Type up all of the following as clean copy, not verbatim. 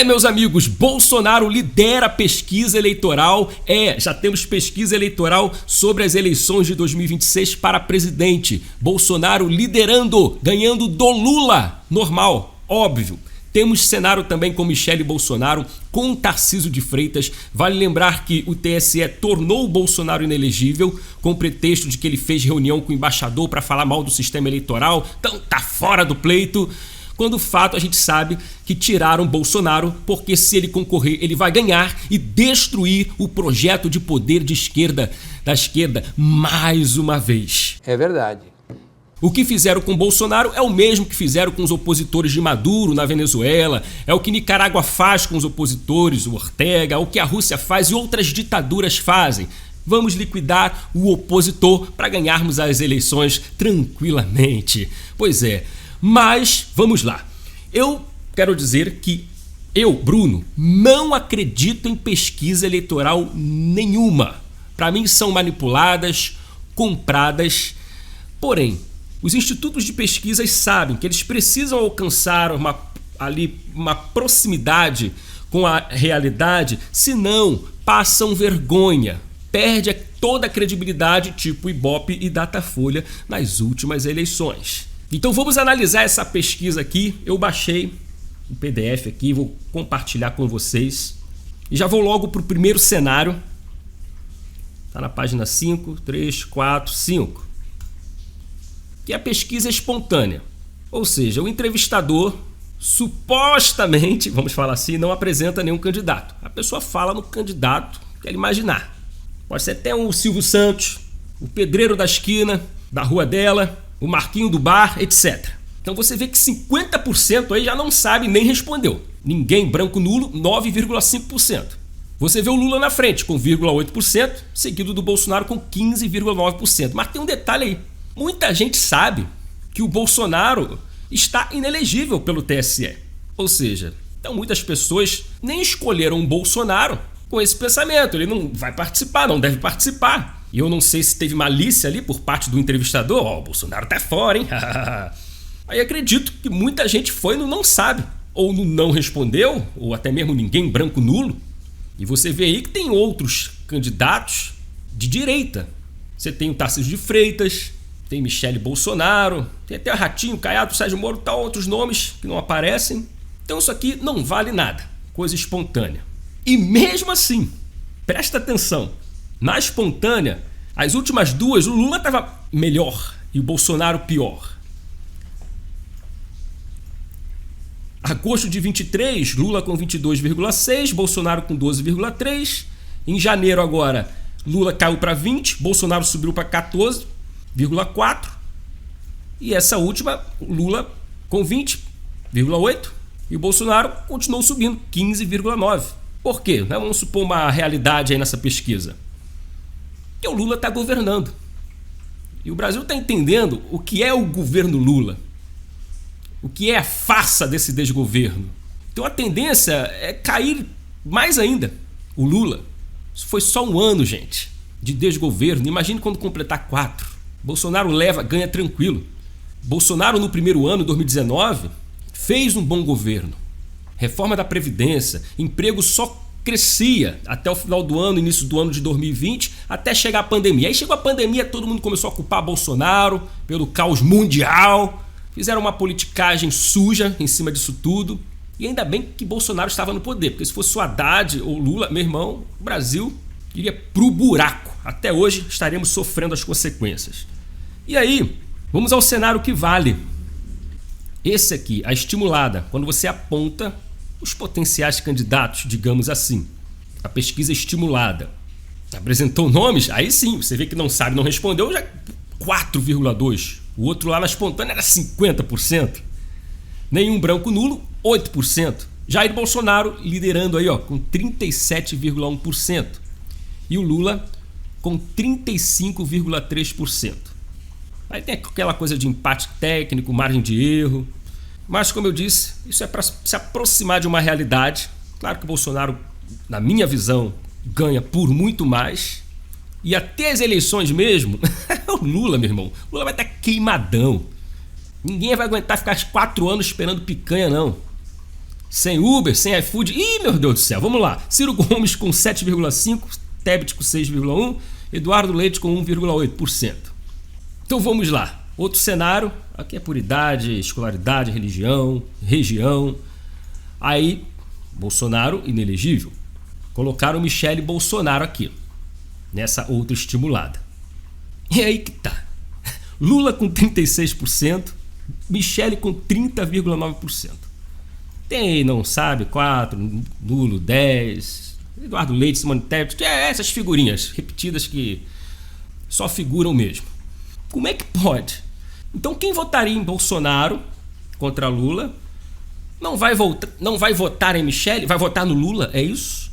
Meus amigos, Bolsonaro lidera a pesquisa eleitoral. Já temos pesquisa eleitoral sobre as eleições de 2026 para presidente. Bolsonaro liderando, ganhando do Lula. Normal, óbvio. Temos cenário também com Michele Bolsonaro, com Tarcísio de Freitas. Vale lembrar que o TSE tornou o Bolsonaro inelegível com o pretexto de que ele fez reunião com o embaixador para falar mal do sistema eleitoral. Então tá fora do pleito. Quando o fato a gente sabe que tiraram Bolsonaro porque se ele concorrer ele vai ganhar e destruir o projeto de poder da esquerda mais uma vez. É verdade. O que fizeram com Bolsonaro é o mesmo que fizeram com os opositores de Maduro na Venezuela, é o que Nicarágua faz com os opositores, o Ortega, é o que a Rússia faz e outras ditaduras fazem. Vamos liquidar o opositor para ganharmos as eleições tranquilamente. Pois é, mas vamos lá. Eu quero dizer que eu, Bruno, não acredito em pesquisa eleitoral nenhuma. Para mim são manipuladas, compradas, porém, os institutos de pesquisas sabem que eles precisam alcançar uma proximidade com a realidade, senão passam vergonha, perde toda a credibilidade, tipo Ibope e Datafolha nas últimas eleições. Então vamos analisar essa pesquisa aqui. Eu baixei o PDF aqui, vou compartilhar com vocês e já vou logo para o primeiro cenário. Está na página 5, 3, 4, 5. Que é a pesquisa espontânea. Ou seja, o entrevistador supostamente, vamos falar assim, não apresenta nenhum candidato. A pessoa fala no candidato que ela imaginar. Pode ser até o Silvio Santos, o pedreiro da esquina, da rua dela, o Marquinho do bar, etc. Então você vê que 50% aí já não sabe nem respondeu. Ninguém, branco nulo, 9,5%. Você vê o Lula na frente com 0,8%, seguido do Bolsonaro com 15,9%. Mas tem um detalhe aí. Muita gente sabe que o Bolsonaro está inelegível pelo TSE. Ou seja, então muitas pessoas nem escolheram o Bolsonaro com esse pensamento. Ele não vai participar, não deve participar. E eu não sei se teve malícia ali por parte do entrevistador. O Bolsonaro tá fora, hein? Aí acredito que muita gente foi no não sabe. Ou no não respondeu, ou até mesmo ninguém, branco nulo. E você vê aí que tem outros candidatos de direita. Você tem o Tarcísio de Freitas, tem Michele Bolsonaro, tem até o Ratinho, Caiado, Sérgio Moro, tal, outros nomes que não aparecem. Então isso aqui não vale nada, coisa espontânea. E mesmo assim, presta atenção, na espontânea, as últimas duas, o Lula estava melhor e o Bolsonaro pior. Agosto de 23, Lula com 22,6, Bolsonaro com 12,3. Em janeiro agora, Lula caiu para 20, Bolsonaro subiu para 14,4. E essa última, Lula com 20,8 e o Bolsonaro continuou subindo, 15,9. Por quê? Vamos supor uma realidade aí nessa pesquisa. Que o Lula está governando. E o Brasil está entendendo o que é o governo Lula. O que é a farsa desse desgoverno. Então a tendência é cair mais ainda. O Lula, isso foi só um ano, gente, de desgoverno. Imagine quando completar 4. Bolsonaro ganha tranquilo. Bolsonaro no primeiro ano, 2019, fez um bom governo. Reforma da Previdência, emprego só crescia até o final do ano, início do ano de 2020, até chegar a pandemia. Aí chegou a pandemia, todo mundo começou a culpar Bolsonaro pelo caos mundial. Fizeram uma politicagem suja em cima disso tudo. E ainda bem que Bolsonaro estava no poder, porque se fosse o Haddad ou Lula, meu irmão, o Brasil iria pro buraco. Até hoje estaremos sofrendo as consequências. E aí, vamos ao cenário que vale. Esse aqui, a estimulada, quando você aponta os potenciais candidatos, digamos assim. A pesquisa estimulada. Apresentou nomes, aí sim, você vê que não sabe, não respondeu, já 4,2%. O outro lá na espontânea era 50%. Nenhum branco nulo, 8%. Jair Bolsonaro liderando aí, ó, com 37,1%. E o Lula com 35,3%. Aí tem aquela coisa de empate técnico, margem de erro. Mas, como eu disse, isso é para se aproximar de uma realidade. Claro que o Bolsonaro, na minha visão, ganha por muito mais. E até as eleições mesmo, o Lula, meu irmão, o Lula vai estar queimadão. Ninguém vai aguentar ficar 4 anos esperando picanha, não. Sem Uber, sem iFood. Ih, meu Deus do céu, vamos lá. Ciro Gomes com 7,5%, Tebet com 6,1%, Eduardo Leite com 1,8%. Então vamos lá. Outro cenário, aqui é por idade, escolaridade, religião, região. Aí, Bolsonaro inelegível. Colocaram Michele Bolsonaro aqui, nessa outra estimulada. E aí que tá. Lula com 36%, Michele com 30,9%. Tem, não sabe, 4%, Nulo 10%, Eduardo Leite, Simone Tebet, essas figurinhas repetidas que só figuram mesmo. Como é que pode? Então quem votaria em Bolsonaro contra Lula não vai votar em Michele, vai votar no Lula, é isso?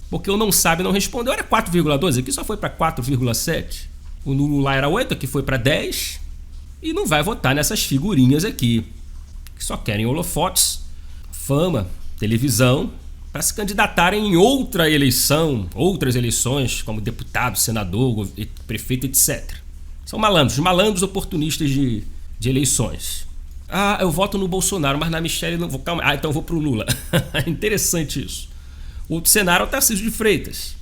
Porque o não sabe não respondeu, era 4,2%, aqui só foi para 4,7%. O Nulo lá era 8%, aqui foi para 10%. E não vai votar nessas figurinhas aqui, que só querem holofotes, fama, televisão, para se candidatarem em outra eleição, outras eleições, como deputado, senador, prefeito, etc. São malandros oportunistas de eleições. Ah, eu voto no Bolsonaro, mas na Michele não vou. Calma. Ah, então eu vou pro Lula. Interessante isso. Outro cenário é o Tarcísio de Freitas.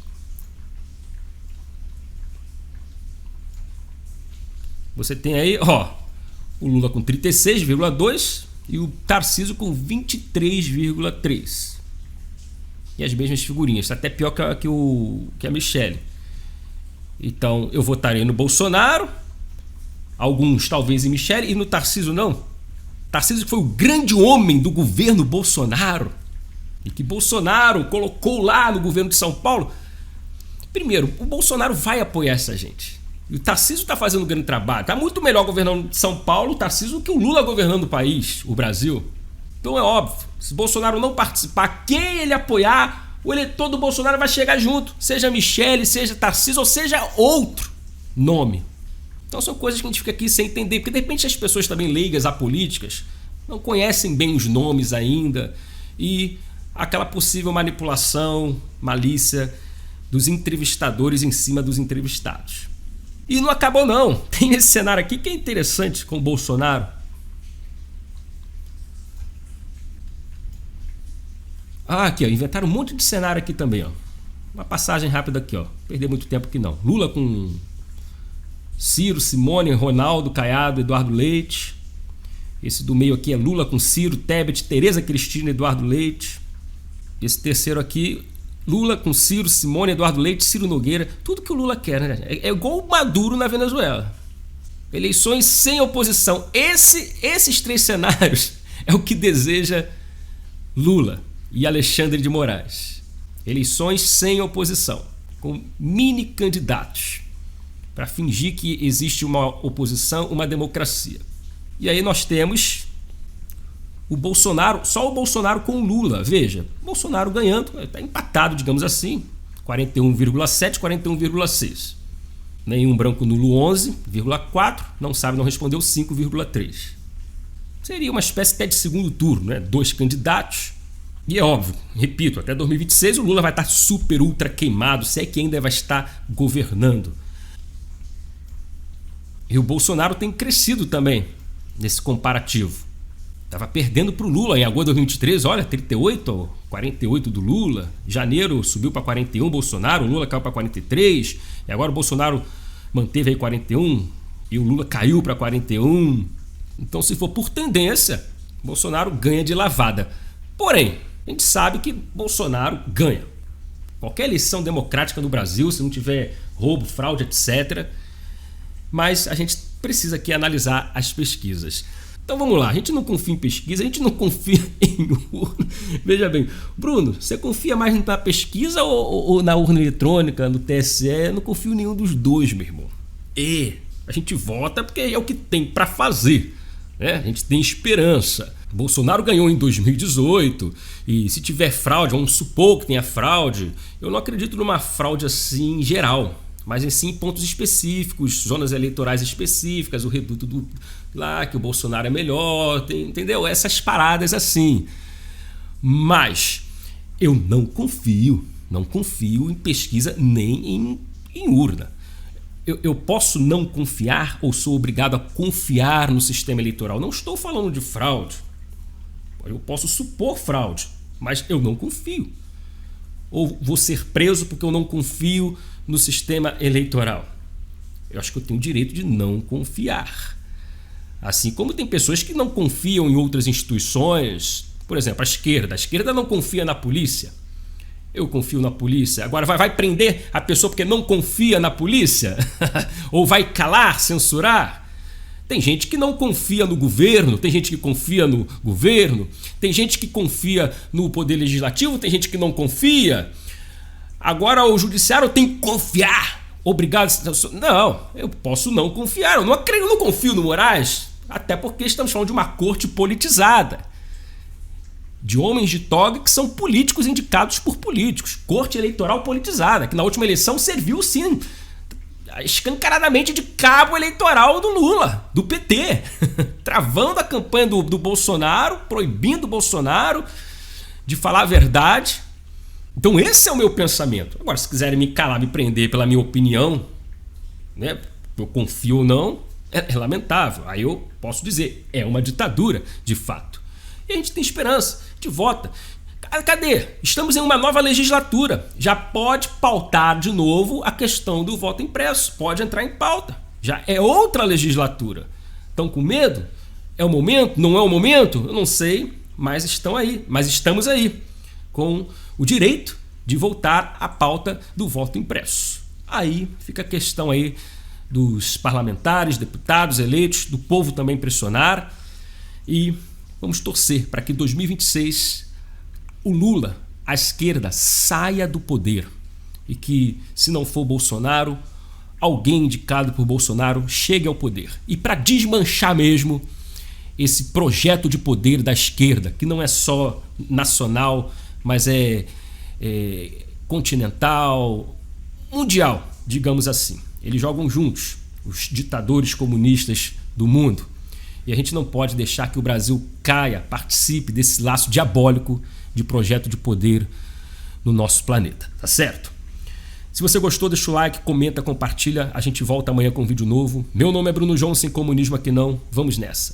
Você tem aí, ó, o Lula com 36,2% e o Tarcísio com 23,3%. E as mesmas figurinhas, está até pior que a Michele. Então eu votarei no Bolsonaro, alguns talvez em Michele, e no Tarcísio não. Tarcísio foi o grande homem do governo Bolsonaro e que Bolsonaro colocou lá no governo de São Paulo. Primeiro, o Bolsonaro vai apoiar essa gente. E o Tarcísio está fazendo um grande trabalho. Está muito melhor governando São Paulo, o Tarcísio, do que o Lula governando o país, o Brasil. Então é óbvio, se Bolsonaro não participar, quem ele apoiar, o eleitor do Bolsonaro vai chegar junto. Seja Michele, seja Tarcísio ou seja outro nome. Então são coisas que a gente fica aqui sem entender, porque de repente as pessoas também leigas a políticas não conhecem bem os nomes ainda e aquela possível manipulação, malícia dos entrevistadores em cima dos entrevistados. E não acabou não, tem esse cenário aqui que é interessante com o Bolsonaro. Ah, aqui, ó, inventaram um monte de cenário aqui também, ó. Uma passagem rápida aqui, ó. Perder muito tempo aqui não. Lula com Ciro, Simone, Ronaldo, Caiado, Eduardo Leite. Esse do meio aqui é Lula com Ciro, Tebet, Tereza Cristina, Eduardo Leite. Esse terceiro aqui, Lula com Ciro, Simone, Eduardo Leite, Ciro Nogueira. Tudo que o Lula quer, né? É igual o Maduro na Venezuela. Eleições sem oposição. Esses três cenários é o que deseja Lula e Alexandre de Moraes. Eleições sem oposição, com mini candidatos, para fingir que existe uma oposição, uma democracia. E aí nós temos o Bolsonaro, só o Bolsonaro com o Lula. Veja, Bolsonaro ganhando, está empatado, digamos assim, 41,7, 41,6. Nenhum branco nulo 11,4, não sabe, não respondeu 5,3. Seria uma espécie até de segundo turno, né? 2 candidatos. E é óbvio, repito, até 2026 o Lula vai estar super, ultra queimado, se é que ainda vai estar governando. E o Bolsonaro tem crescido também nesse comparativo. Estava perdendo para o Lula em agosto de 2023, olha, 38, 48 do Lula. Janeiro subiu para 41 Bolsonaro, o Lula caiu para 43. E agora o Bolsonaro manteve aí 41 e o Lula caiu para 41. Então, se for por tendência, Bolsonaro ganha de lavada. Porém, a gente sabe que Bolsonaro ganha. Qualquer eleição democrática no Brasil, se não tiver roubo, fraude, etc. Mas a gente precisa aqui analisar as pesquisas. Então vamos lá, a gente não confia em pesquisa, a gente não confia em urna. Veja bem, Bruno, você confia mais na pesquisa ou na urna eletrônica, no TSE? Eu não confio em nenhum dos dois, meu irmão. A gente vota porque é o que tem para fazer, né? A gente tem esperança. Bolsonaro ganhou em 2018 e se tiver fraude, vamos supor que tenha fraude, eu não acredito numa fraude assim geral, mas em sim pontos específicos, zonas eleitorais específicas, o reduto do lá que o Bolsonaro é melhor, entendeu? Essas paradas assim. Mas eu não confio em pesquisa nem em urna. Eu posso não confiar ou sou obrigado a confiar no sistema eleitoral? Não estou falando de fraude. Eu posso supor fraude, mas eu não confio. Ou vou ser preso porque eu não confio no sistema eleitoral. Eu acho que eu tenho o direito de não confiar. Assim como tem pessoas que não confiam em outras instituições. Por exemplo, a esquerda não confia na polícia. Eu confio na polícia. Agora vai prender a pessoa porque não confia na polícia? Ou vai calar, censurar? Tem gente que não confia no governo, tem gente que confia no governo, tem gente que confia no poder legislativo, tem gente que não confia. Agora o judiciário tem que confiar. Obrigado. Não, eu posso não confiar. Eu não confio no Moraes, até porque estamos falando de uma corte politizada. De homens de toga que são políticos indicados por políticos. Corte eleitoral politizada, que na última eleição serviu, sim, escancaradamente de cabo eleitoral do Lula, do PT, travando a campanha do Bolsonaro, proibindo o Bolsonaro de falar a verdade. Então esse é o meu pensamento. Agora, se quiserem me calar, me prender pela minha opinião, né, eu confio ou não, é lamentável. Aí eu posso dizer, é uma ditadura, de fato. E a gente tem esperança, a gente vota. Cadê? Estamos em uma nova legislatura. Já pode pautar de novo a questão do voto impresso. Pode entrar em pauta. Já é outra legislatura. Estão com medo? É o momento? Não é o momento? Eu não sei, mas estão aí. Mas estamos aí com o direito de voltar à pauta do voto impresso. Aí fica a questão aí dos parlamentares, deputados eleitos, do povo também pressionar. E vamos torcer para que em 2026 o Lula, a esquerda, saia do poder e que, se não for Bolsonaro, alguém indicado por Bolsonaro chegue ao poder. E para desmanchar mesmo esse projeto de poder da esquerda, que não é só nacional, mas é continental, mundial, digamos assim. Eles jogam juntos, os ditadores comunistas do mundo. E a gente não pode deixar que o Brasil caia, participe desse laço diabólico de projeto de poder no nosso planeta, tá certo? Se você gostou, deixa o like, comenta, compartilha. A gente volta amanhã com um vídeo novo. Meu nome é Bruno João, sem comunismo aqui não. Vamos nessa.